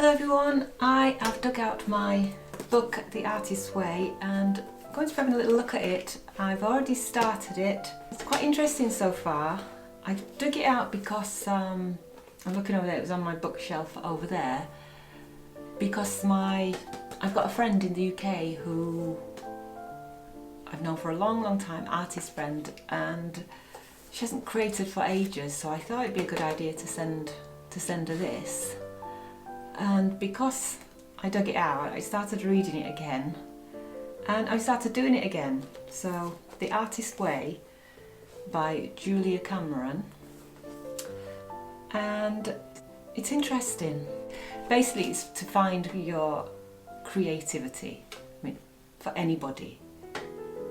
Hello everyone, I have dug out my book The Artist's Way and I'm going to be having a little look at it. I've already started it. It's quite interesting so far. I dug it out because I'm looking over there, it was on my bookshelf over there, because I've got a friend in the UK who I've known for a long time, artist friend, and she hasn't created for ages, so I thought it'd be a good idea to send her this. And because I dug it out, I started reading it again and I started doing it again. So The Artist's Way by Julia Cameron, and it's interesting. Basically it's to find your creativity. I mean, for anybody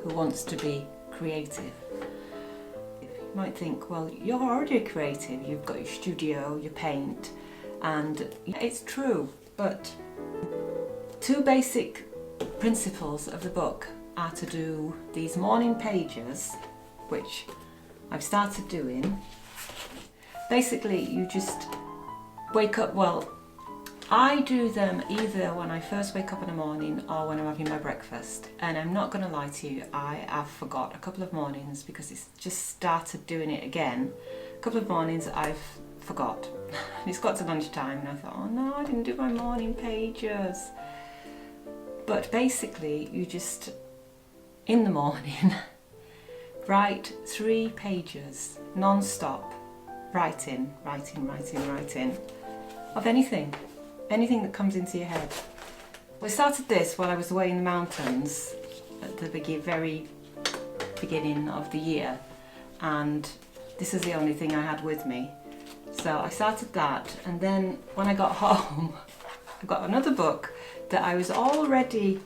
who wants to be creative. You might think, well, you're already creative, you've got your studio, you paint, and it's true, but two basic principles of the book are to do these morning pages, which I've started doing. Basically, you just wake up, well, I do them either when I first wake up in the morning or when I'm having my breakfast, and I'm not going to lie to you, I have forgot a couple of mornings because it's just started doing it again. A couple of mornings I've forgot. It's got to lunchtime and I thought, oh no, I didn't do my morning pages. But basically you just, in the morning, write 3 pages non-stop, writing of anything that comes into your head. We started this while I was away in the mountains at the very beginning of the year, and this is the only thing I had with me. So I started that, and then when I got home I got another book that I was already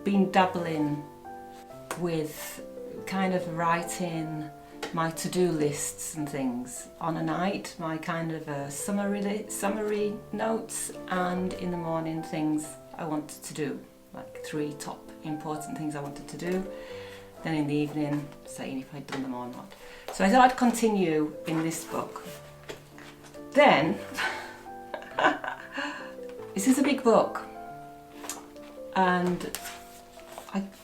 been dabbling with, kind of writing my to-do lists and things on a night, my kind of summary notes, and in the morning things I wanted to do, like 3 top important things I wanted to do, then in the evening saying if I'd done them or not. So I thought I'd continue in this book. Then, this is a big book, and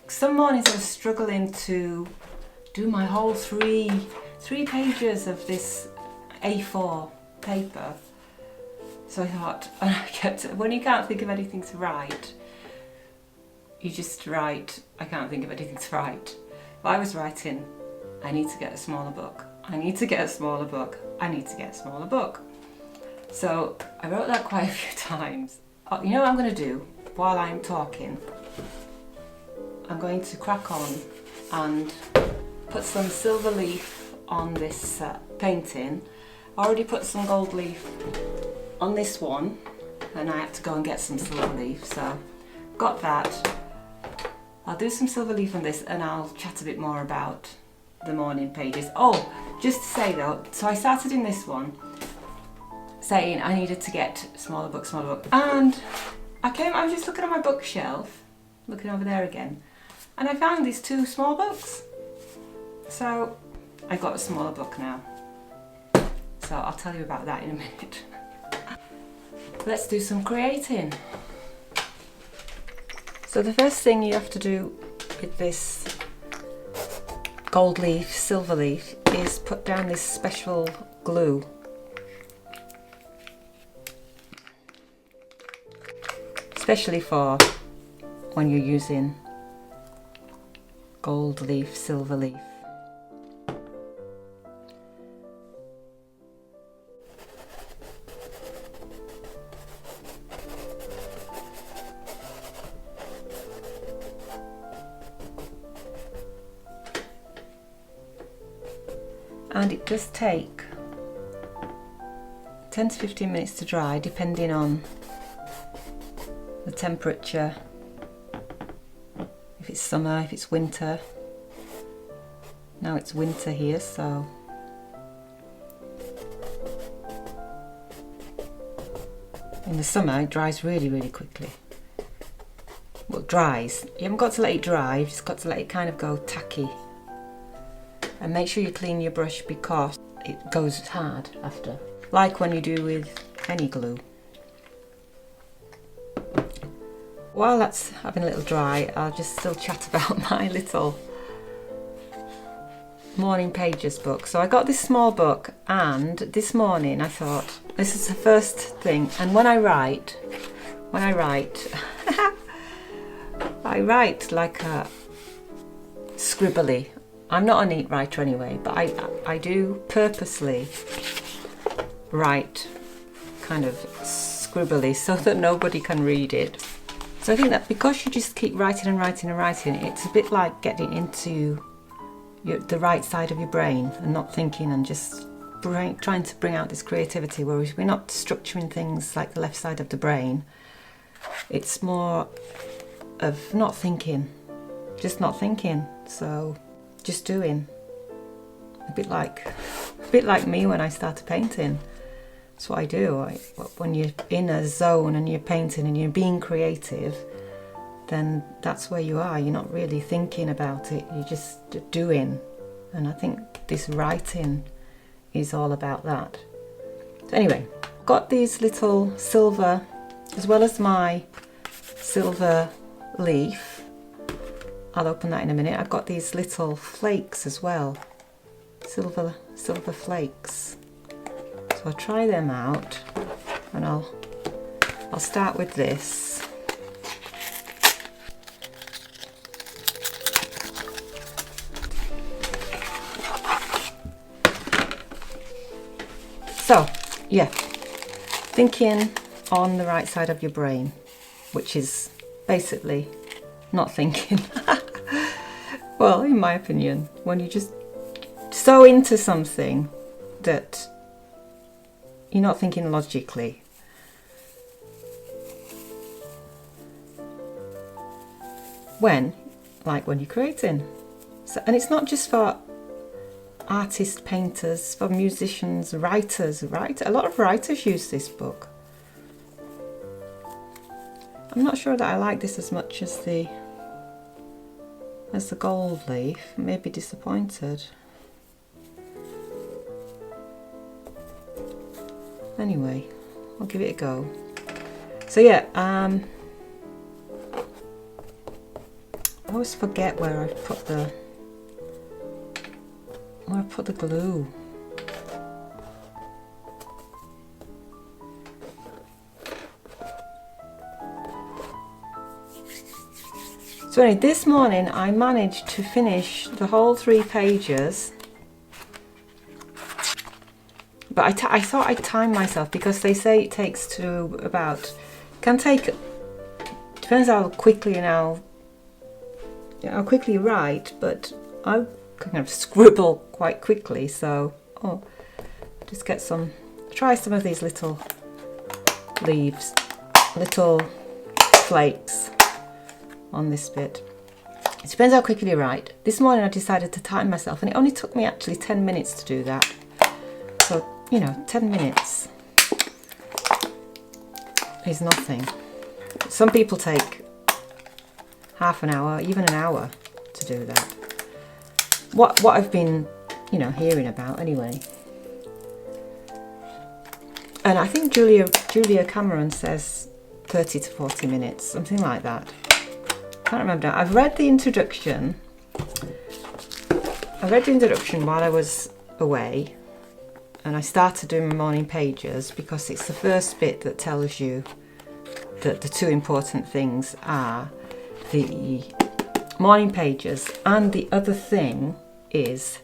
some mornings I was struggling to do my whole three pages of this A4 paper. So I thought, and I kept, when you can't think of anything to write, you just write, I can't think of anything to write. But I was writing, I need to get a smaller book, I need to get a smaller book, I need to get a smaller book. So I wrote that quite a few times. You know what I'm going to do while I'm talking? I'm going to crack on and put some silver leaf on this painting. I already put some gold leaf on this one, and I had to go and get some silver leaf, so got that. I'll do some silver leaf on this and I'll chat a bit more about the morning pages. Oh, just to say though, so I started in this one saying I needed to get smaller book, and I was just looking at my bookshelf, looking over there again, and I found these 2 small books. So I got a smaller book now, so I'll tell you about that in a minute. Let's do some creating. So the first thing you have to do with this gold leaf, silver leaf, is put down this special glue. Especially for when you're using gold leaf, silver leaf. And it does take 10 to 15 minutes to dry, depending on the temperature, if it's summer, if it's winter. Now it's winter here, so in the summer it dries really quickly. Well, it dries. You haven't got to let it dry, you've just got to let it kind of go tacky. And make sure you clean your brush because it goes hard after, like when you do with any glue. While that's having a little dry, I'll just still chat about my little morning pages book. So I got this small book, and this morning I thought, this is the first thing. And when I write, I write like a scribbly. I'm not a neat writer anyway, but I do purposely write kind of scribbly so that nobody can read it. So I think that because you just keep writing and writing and writing, it's a bit like getting into the right side of your brain and not thinking and just trying to bring out this creativity, whereas we're not structuring things like the left side of the brain. It's more of not thinking, just not thinking. So just doing. A bit like me when I started painting. That's what I do. When you're in a zone and you're painting and you're being creative, then that's where you are. You're not really thinking about it, you're just doing. And I think this writing is all about that. So anyway, got these little silver, as well as my silver leaf. I'll open that in a minute. I've got these little flakes as well, silver flakes. So I'll try them out, and I'll start with this. So yeah, thinking on the right side of your brain, which is basically not thinking. Well, in my opinion, when you're just so into something that you're not thinking logically. When you're creating. So, and it's not just for artists, painters, for musicians, writers, right? A lot of writers use this book. I'm not sure that I like this as much as the gold leaf. I may be disappointed. Anyway, I'll give it a go. So yeah, I always forget where I put the glue. So anyway, this morning I managed to finish the whole 3 pages. But I thought I'd time myself, because they say it takes to about, can take, depends how quickly and how quickly you write, but I kind of scribble quite quickly, so just try some of these little leaves, little flakes on this bit. It depends how quickly you write. This morning I decided to time myself, and it only took me actually 10 minutes to do that. So, 10 minutes is nothing. Some people take half an hour, even an hour to do that. What I've been, hearing about anyway. And I think Julia Cameron says 30 to 40 minutes, something like that. Can't remember now. I've read the introduction. I read the introduction while I was away, and I started doing my morning pages because it's the first bit that tells you that the 2 important things are the morning pages, and the other thing is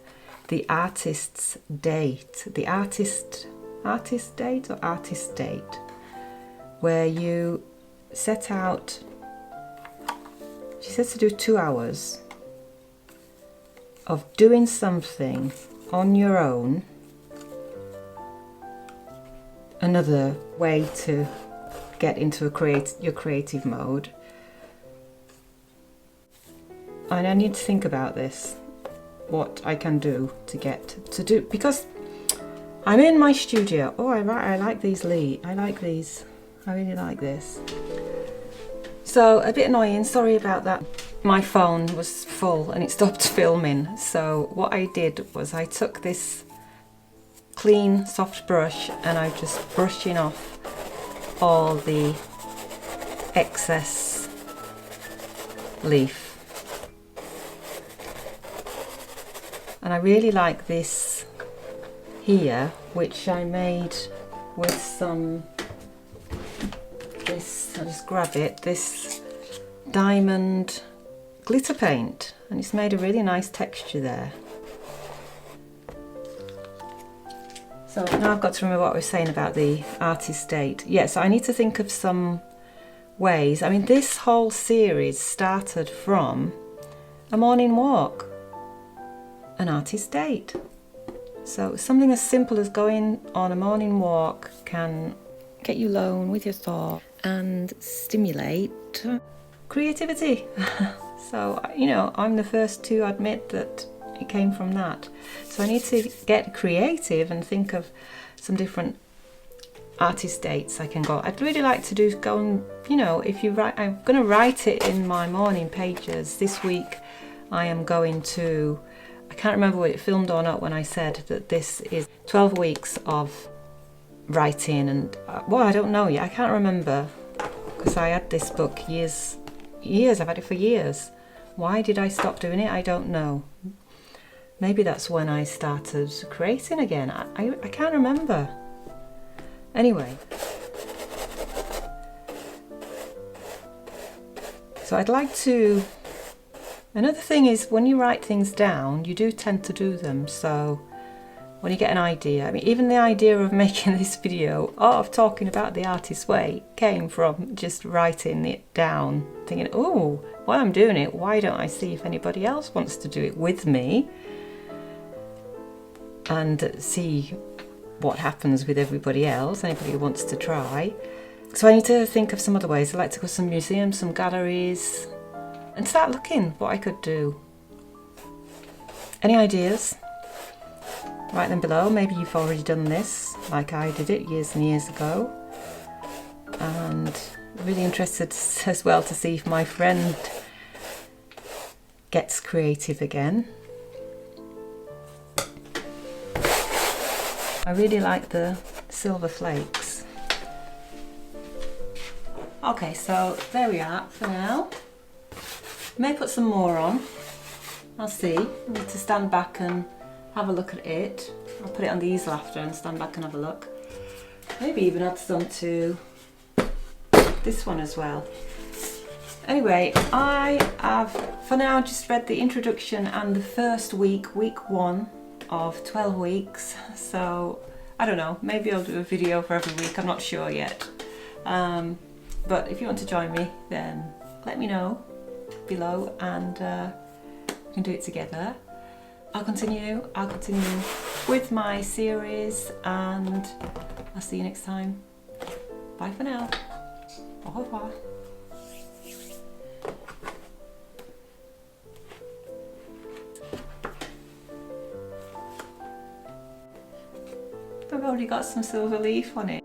the artist's date. The artist date or artist date, where you set out, she says to do 2 hours of doing something on your own. Another way to get into your creative mode. And I need to think about this, what I can do to do, because I'm in my studio. I like these leaves. I like these. I really like this. So a bit annoying, sorry about that. My phone was full and it stopped filming. So what I did was I took this clean soft brush and I'm just brushing off all the excess leaf. And I really like this here, which I made with some, I'll just grab it, this diamond glitter paint, and it's made a really nice texture there. So now I've got to remember what I was saying about the arty state. Yes, I need to think of some ways. I mean, this whole series started from a morning walk, an arty state. So something as simple as going on a morning walk can get you alone with your thoughts and stimulate creativity. So, you know, I'm the first to admit that it came from that. So I need to get creative and think of some different arty states I can go. I'd really like to go and, you know, if you write, I'm going to write it in my morning pages. This week I am going to, I can't remember whether it filmed or not when I said that this is 12 weeks of writing, and well, I don't know yet, I can't remember, because I had this book years, I've had it for years. Why did I stop doing it? I don't know. Maybe that's when I started creating again. I can't remember. Anyway, so I'd like to, another thing is when you write things down, you do tend to do them. So when you get an idea, I mean, even the idea of making this video of talking about the artist's way came from just writing it down, thinking, oh, while I'm doing it, why don't I see if anybody else wants to do it with me and see what happens with everybody else, anybody who wants to try. So I need to think of some other ways. I'd like to go to some museums, some galleries, and start looking what I could do. Any ideas? Write them below. Maybe you've already done this, like I did it years and years ago. And really interested as well to see if my friend gets creative again. I really like the silver flakes. Okay, so there we are for now. May put some more on. I'll see. I need to stand back and have a look at it. I'll put it on the easel after and stand back and have a look. Maybe even add some to this one as well. Anyway, I have for now just read the introduction and the first week, week 1 of 12 weeks. So I don't know, maybe I'll do a video for every week, I'm not sure yet. But if you want to join me, then let me know below and we can do it together. I'll continue with my series, and I'll see you next time. Bye for now. Au revoir. I've already got some silver leaf on it.